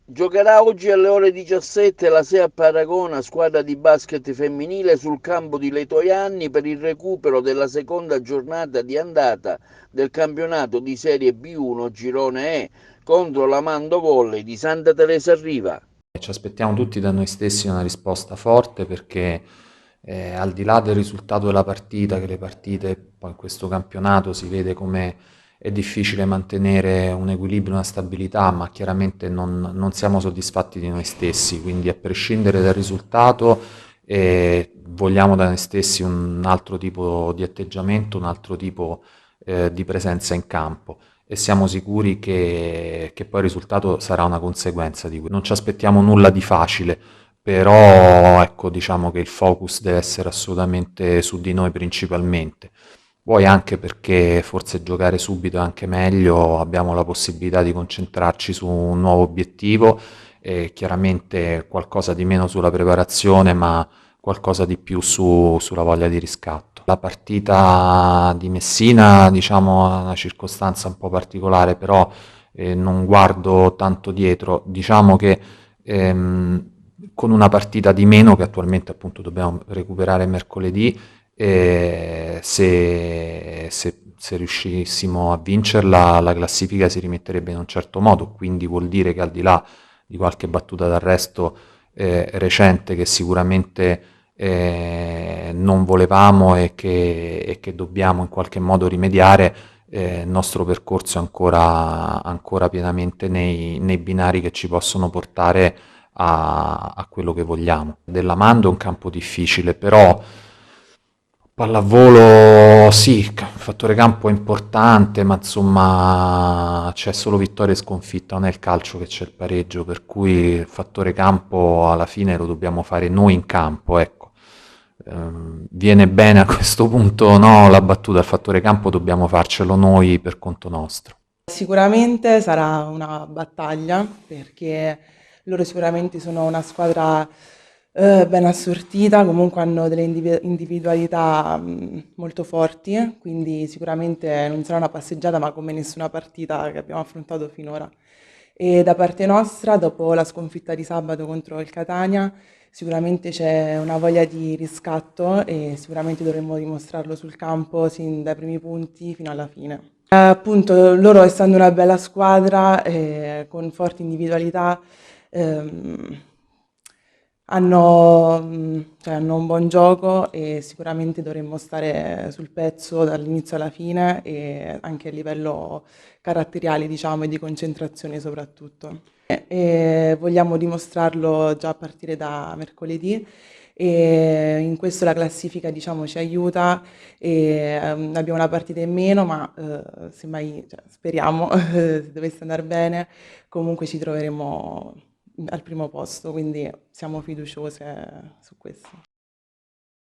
Giocherà oggi alle ore 17 la SEA Paragona, squadra di basket femminile, sul campo di Letojanni per il recupero della seconda giornata di andata del campionato di Serie B1 Girone E contro la Mando Volley di Santa Teresa Riva. Ci aspettiamo tutti da noi stessi una risposta forte perché al di là del risultato della partita, che le partite poi in questo campionato si vede come è difficile mantenere un equilibrio, una stabilità, ma chiaramente non siamo soddisfatti di noi stessi, quindi a prescindere dal risultato vogliamo da noi stessi un altro tipo di atteggiamento, un altro tipo di presenza in campo e siamo sicuri che poi il risultato sarà una conseguenza di questo. Non ci aspettiamo nulla di facile, però ecco, diciamo che il focus deve essere assolutamente su di noi principalmente. Poi anche perché forse giocare subito è anche meglio, abbiamo la possibilità di concentrarci su un nuovo obiettivo e chiaramente qualcosa di meno sulla preparazione, ma qualcosa di più sulla voglia di riscatto. La partita di Messina, diciamo, è una circostanza un po' particolare, però non guardo tanto dietro. Diciamo che ehm, con una partita di meno, che attualmente appunto dobbiamo recuperare mercoledì, se riuscissimo a vincerla, la classifica si rimetterebbe in un certo modo, quindi vuol dire che al di là di qualche battuta d'arresto recente che sicuramente non volevamo e che dobbiamo in qualche modo rimediare, il nostro percorso è ancora pienamente nei binari che ci possono portare a quello che vogliamo. Dell'Amando è un campo difficile, però pallavolo sì, il fattore campo è importante, ma insomma c'è solo vittoria e sconfitta, non è il calcio che c'è il pareggio, per cui il fattore campo alla fine lo dobbiamo fare noi in campo, ecco. Viene bene a questo punto, no, la battuta, il fattore campo dobbiamo farcelo noi per conto nostro. Sicuramente sarà una battaglia perché loro sicuramente sono una squadra ben assortita, comunque hanno delle individualità molto forti, quindi sicuramente non sarà una passeggiata, ma come nessuna partita che abbiamo affrontato finora. E da parte nostra, dopo la sconfitta di sabato contro il Catania, sicuramente c'è una voglia di riscatto e sicuramente dovremmo dimostrarlo sul campo sin dai primi punti fino alla fine. Appunto, loro essendo una bella squadra, con forti individualità, ehm, hanno un buon gioco e sicuramente dovremmo stare sul pezzo dall'inizio alla fine e anche a livello caratteriale, diciamo, e di concentrazione soprattutto. E vogliamo dimostrarlo già a partire da mercoledì e in questo la classifica, diciamo, ci aiuta e abbiamo una partita in meno, ma semmai, cioè, speriamo, se dovesse andare bene, comunque ci troveremo al primo posto, quindi siamo fiduciose su questo.